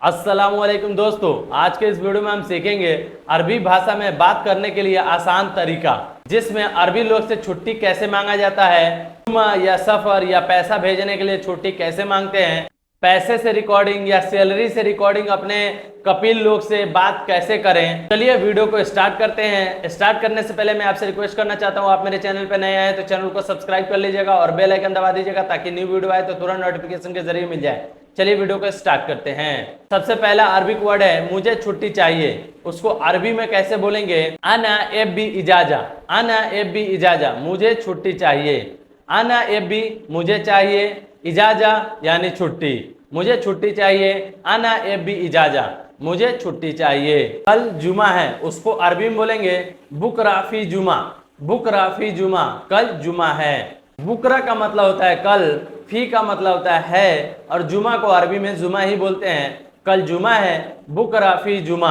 अस्सलामुअलैकुम दोस्तों, आज के इस वीडियो में हम सीखेंगे अरबी भाषा में बात करने के लिए आसान तरीका, जिसमें अरबी लोग से छुट्टी कैसे मांगा जाता है, जुमा या सफर या पैसा भेजने के लिए छुट्टी कैसे मांगते हैं, पैसे से रिकॉर्डिंग या सैलरी से रिकॉर्डिंग अपने कपिल लोग से बात कैसे करें। चलिए वीडियो को स्टार्ट करते हैं। स्टार्ट करने से पहले मैं आपसे रिक्वेस्ट करना चाहता हूं, आप मेरे चैनल पर नए आए तो चैनल को सब्सक्राइब कर लीजिएगा और बेल आइकन दबा दीजिएगा ताकि न्यू वीडियो आए तो तुरंत नोटिफिकेशन के जरिए मिल जाए। चलिए वीडियो को स्टार्ट करते हैं। सबसे पहला अरबिक वर्ड है मुझे छुट्टी चाहिए। उसको अरबी में कैसे बोलेंगे? अना एबी इजाजा, अना एबी इजाजा, मुझे छुट्टी चाहिए। अना एबी मुझे चाहिए, इजाजा यानी छुट्टी, मुझे छुट्टी चाहिए। अना एबी इजाजा, मुझे छुट्टी चाहिए। कल जुमा है, उसको अरबी में बोलेंगे बुकरा फी जुमा, बुकरा फी जुमा, कल जुमा है। बुकरा का मतलब होता है कल, फी का मतलब होता है और जुमा को अरबी में जुमा ही बोलते हैं। कल जुमा है, बुकरा फी जुमा।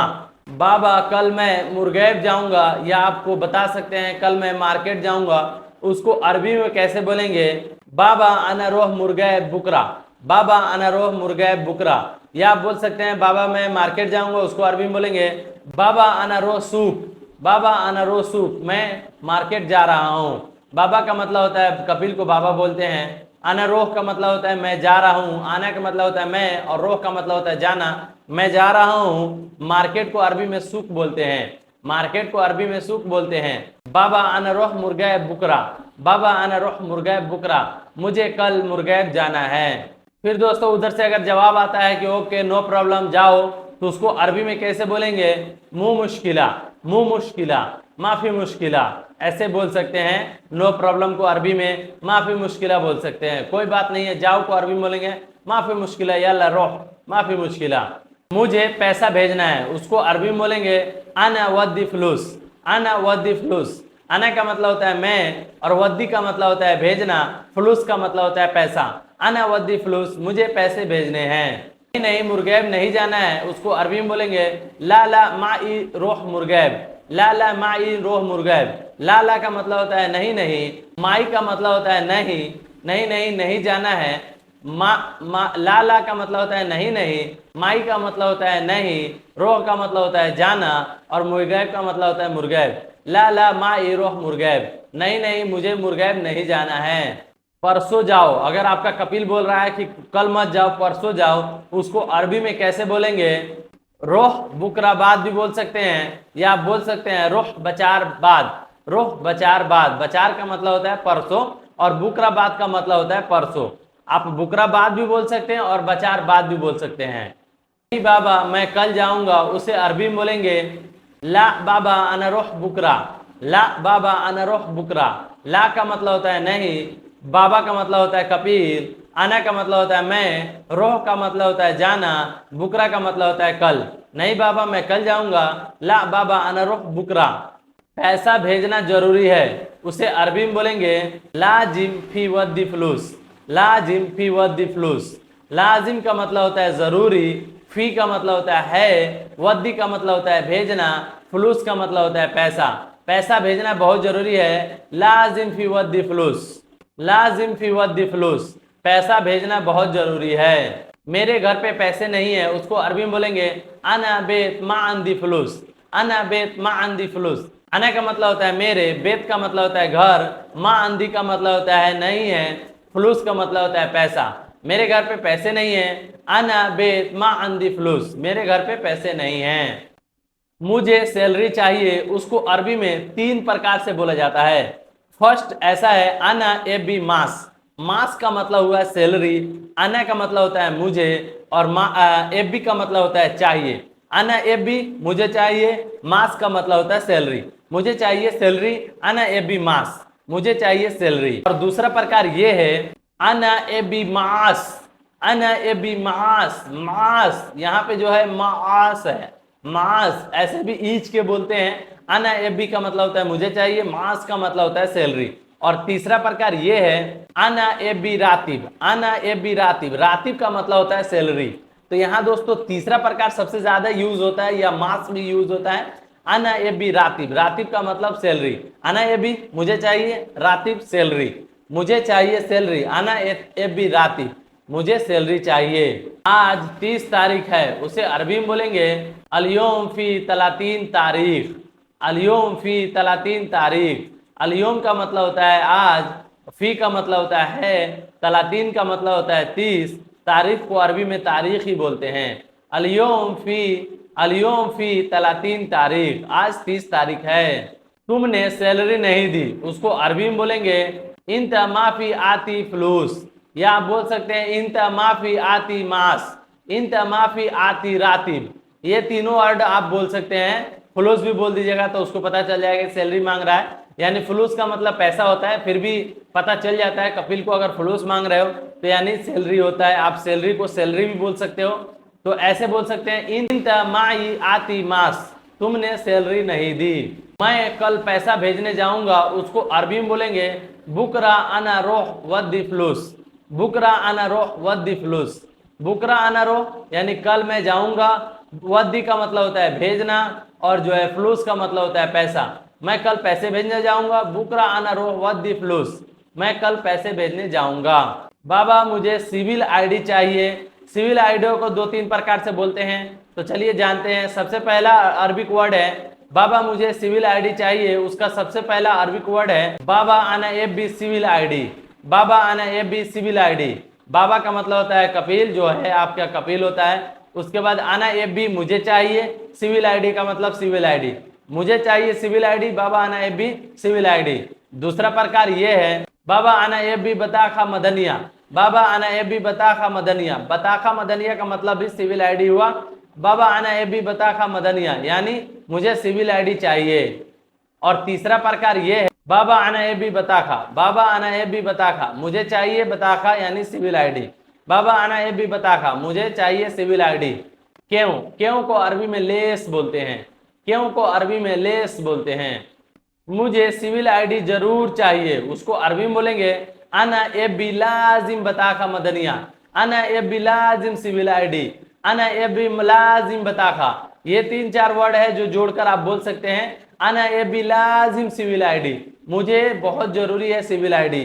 बाबा कल मैं मुर्गैब जाऊंगा, या आपको बता सकते हैं कल मैं मार्केट जाऊंगा, उसको अरबी में कैसे बोलेंगे? बाबा अना रोह मुर्गैब बुकरा, बाबा अना रोह मुर्गैब बुकरा। या आप बोल सकते हैं बाबा मैं मार्केट जाऊंगा, उसको अरबी में बोलेंगे बाबा अना रोह सूक, बाबा अना रोह सूक, मैं मार्केट जा रहा हूँ। बाबा का मतलब होता है कपिल को बाबा बोलते हैं। आना रोह का मतलब होता है मैं जा रहा हूँ, आना का मतलब होता है मैं, और रोह का मतलब होता है जाना, मैं जा रहा हूँ। मार्केट को अरबी में सूक बोलते हैं, मार्केट को अरबी में सूक बोलते हैं। बाबा आना रोह मुर्गैब बुकरा, बाबा आना रोह मुर्गैब बुकरा, मुझे कल मुर्गैब जाना है। फिर दोस्तों उधर से अगर जवाब आता है कि ओके नो प्रॉब्लम जाओ, तो उसको अरबी में कैसे बोलेंगे? मुँह मुश्किला, मुँह मुश्किला, माफी मुश्किला, ऐसे बोल सकते हैं। नो प्रॉब्लम को अरबी में माफी मुश्किला बोल सकते हैं, कोई बात नहीं है। जाओ को अरबी में बोलेंगे माफी मुश्किला, यल्ला रोह माफी मुश्किला। मुझे पैसा भेजना है, उसको अरबी में बोलेंगे अना वद्दी फ्लूस, अना वद्दी फ्लूस। अना का मतलब होता है मैं और वद्दी का मतलब होता है भेजना, फ्लूस का मतलब होता है पैसा। अना वद्दी फ्लूस, मुझे पैसे भेजने हैं। नहीं मुर्गैब नहीं जाना है, उसको अरबी में बोलेंगे ला ला माई रोह मुर्गैब, ला ला माई रोह मुर्गैब। ला ला का मतलब होता है नहीं नहीं, माई का मतलब होता है नहीं, नहीं नहीं नहीं जाना है। ला ला का मतलब होता है नहीं नहीं, माई का मतलब होता है नहीं, रोह का मतलब होता है जाना, और मुर्गैब का मतलब होता है मुर्गैब। ला ला माई रोह मुर्गैब, नहीं नहीं मुझे मुर्गैब नहीं जाना है। परसों जाओ, अगर आपका कपिल बोल रहा है कि कल मत जाओ परसों जाओ, उसको अरबी में कैसे बोलेंगे? रोह बुकराबाद भी बोल सकते हैं, या आप बोल सकते हैं रोह बचार बाद, रोह बचार बाद। बचार का मतलब होता है परसों और बुकराबाद का मतलब होता है परसों। आप बुकराबाद भी बोल सकते हैं और बचार बाद भी बोल सकते हैं। बाबा मैं कल जाऊंगा, उसे अरबी में बोलेंगे ला बाबा अना रोह बुकरा, ला बाबा अना रोह बुकरा। ला का मतलब होता है नहीं, बाबा का मतलब होता है कपिल, आना का मतलब होता है मैं, रोह का मतलब होता है जाना, बुकरा का मतलब होता है कल। नहीं बाबा मैं कल जाऊंगा, ला बाबा अना रोह बुकरा। पैसा भेजना जरूरी है, उसे अरबी में बोलेंगे लाजिम फी वद्दी फ्लूस, लाजिम फी वद्दी फ्लूस। लाजिम का मतलब होता है जरूरी, फी का मतलब होता है, वद्दी का मतलब होता है भेजना, फ्लूस का मतलब होता है पैसा। पैसा भेजना बहुत जरूरी है, लाजिम फी वद्दी फ्लूस, लाजिम फी वद्दी फ्लूस, पैसा भेजना बहुत जरूरी है। मेरे घर पे पैसे नहीं है, उसको अरबी में बोलेंगे अना बेत मा अंदी फ्लूस, अना बेत मा अंदी फ्लूस। अना का मतलब होता है मेरे, बेत का मतलब होता है घर, माँ अंदी का मतलब होता है नहीं है, फ्लूस का मतलब होता है पैसा। मेरे घर पे पैसे नहीं है, अना बेत मा अंदी फ्लूस, मेरे घर पे पैसे नहीं हैं। मुझे सैलरी चाहिए, उसको अरबी में 3 प्रकार से बोला जाता है। फर्स्ट ऐसा है अना एबी मास, मास का मतलब हुआ है सैलरी, अना का मतलब होता है मुझे, और एबी का मतलब होता है चाहिए। अना एबी मुझे चाहिए, मास का मतलब होता है सैलरी, मुझे चाहिए सैलरी, अना एबी मास, मुझे चाहिए सैलरी। और दूसरा प्रकार ये है अना एबी मास, अना एबी मास, मास यहाँ पे जो है मास है, मास ऐसे भी ईच के बोलते हैं। अना एबी का मतलब होता है मुझे चाहिए, मास का मतलब होता है सैलरी। और तीसरा प्रकार ये है अना एबी रातिब, अना एबी रातिब, रातिब का मतलब होता है सैलरी। तो यहाँ दोस्तों तीसरा प्रकार सबसे ज्यादा यूज होता है, या मास भी यूज होता है। अना एबी रातिब, रातिब का मतलब सैलरी। अना एबी मुझे चाहिए, रातिब सैलरी, मुझे चाहिए सैलरी, अना एबी रातिब। मुझे सैलरी चाहिए। आज 30 तारीख है, उसे अरबी में बोलेंगे अल-यौम फी 30 तारीख। अल-यौम फी 30 तारीख। अल-यौम का मतलब होता है आज, फी का मतलब होता है 30 का मतलब होता है 30, तारीख को अरबी में तारीख ही बोलते हैं। अल-यौम फी 30 तारीख, आज 30 तारीख है। तुमने सैलरी नहीं दी, उसको अरबी में बोलेंगे इंत माफी आती फ्लूस, या आप बोल सकते हैं इंत माफी आती मास, इंत माफी आती रातिब। ये तीनों वर्ड आप बोल सकते हैं। फ्लूस भी बोल दीजिएगा तो उसको पता चल जाएगा सैलरी मांग रहा है, यानी फ्लूस का मतलब पैसा होता है, फिर भी पता चल जाता है कपिल को अगर फ्लूस मांग रहे हो तो यानी सैलरी होता है। आप सैलरी को सैलरी भी बोल सकते हो, तो ऐसे बोल सकते हैं इंत माई आती मास, तुमने सैलरी नहीं दी। मैं कल पैसा भेजने जाऊंगा, उसको अरबी में बोलेंगे बुकरा अना रोह वद्दी फ्लूस। बुकरा अना रोह वद्दी फ्लूस। बुकरा अना रोह यानी कल मैं जाऊंगा, वद्दी का मतलब होता है भेजना, और जो है फ्लूस का मतलब होता है पैसा। मैं कल पैसे भेजने जाऊंगा, बुकरा अना रोह वद्दी फ्लूस, मैं कल पैसे भेजने जाऊंगा। बाबा मुझे सिविल आईडी चाहिए। सिविल आईडी को 2-3 प्रकार से बोलते हैं, तो चलिए जानते हैं। सबसे पहला अरबिक वर्ड है बाबा मुझे सिविल आईडी चाहिए, उसका सबसे पहला अरबिक वर्ड है बाबा आना एबी सिविल आईडी। बाबा आना एबी सिविल आईडी। बाबा का मतलब होता है कपिल, जो है आपका कपिल होता है। उसके बाद आना एबी मुझे चाहिए, सिविल आईडी का मतलब सिविल आईडी, मुझे चाहिए सिविल आईडी, बाबा आना एबी सिविल आईडी। दूसरा प्रकार ये है बाबा आना एबी बताखा मदनिया। बाबा आना एबी बताखा मदनिया। बताखा मदनिया का मतलब भी सिविल आईडी हुआ। बाबा आना एबी बताखा मदनिया यानी मुझे सिविल आईडी चाहिए। और तीसरा प्रकार ये है बाबा आना एबी बताखा। बाबा आना एबी बताखा, मुझे चाहिए बताखा यानी सिविल आईडी। बाबा आना एबी बताखा, मुझे चाहिए सिविल आईडी। क्यों? क्यों को अरबी में लेस बोलते हैं। क्यों को अरबी में लेस बोलते हैं। मुझे सिविल आईडी जरूर चाहिए, उसको अरबी में बोलेंगे अना एबी लाजिम बताखा मदनिया। अना एबी लाजिम सिविल आईडी। अना एबी लाजिम बताखा। ये 3-4 वर्ड है जो जोड़कर आप बोल सकते हैं अना एबी लाजिम सिविल आईडी, मुझे बहुत जरूरी है सिविल आईडी।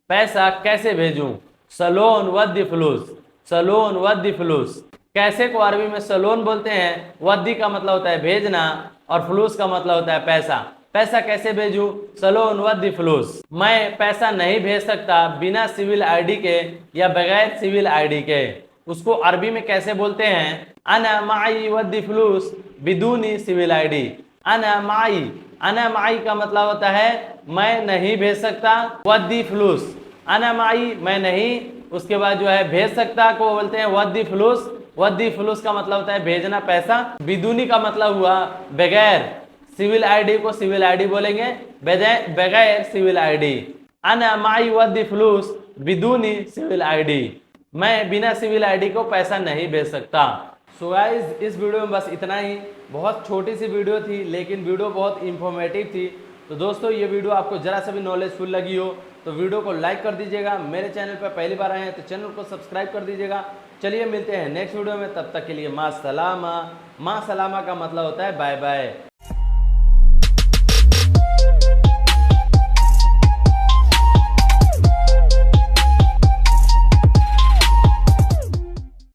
पैसा कैसे भेजूं? सलोन वद्दी फ्लूस। सलोन वद्दी फ्लूस। कैसे को अरबी में सलोन बोलते हैं, वद्दी का मतलब होता है भेजना, और फ्लूस का मतलब होता है पैसा। पैसा कैसे भेजूं? सलोन वद्दी फ्लूस। मैं पैसा नहीं भेज सकता बिना सिविल आईडी के या बगैर सिविल आईडी के, उसको अरबी में कैसे बोलते हैं? अना माई वद्दी फ्लूस बिदूनी सिविल आईडी। अना माई। अना माई का मतलब होता है मैं नहीं भेज सकता, वद्दी फ्लूस। अना माई मैं नहीं, उसके बाद जो है भेज सकता को बोलते हैं वद्दी फ्लूस। वद्दी फ्लूस का मतलब होता है भेजना पैसा। बिदूनी का मतलब हुआ बगैर। सिविल आईडी को सिविल आईडी बोलेंगे, बगैर सिविल आईडी। अना माई वद्दी फ्लूस बिदूनी सिविल आईडी, मैं बिना सिविल आईडी को पैसा नहीं भेज सकता। सो गाइस, इस वीडियो में बस इतना ही। बहुत छोटी सी वीडियो थी, लेकिन वीडियो बहुत इंफॉर्मेटिव थी। तो दोस्तों, ये वीडियो आपको जरा सा भी नॉलेजफुल लगी हो तो वीडियो को लाइक कर दीजिएगा। मेरे चैनल पर पहली बार आए हैं तो चैनल को सब्सक्राइब कर दीजिएगा। चलिए मिलते हैं नेक्स्ट वीडियो में, तब तक के लिए माँ सलामा। माँ सलामा का मतलब होता है बाय बाय।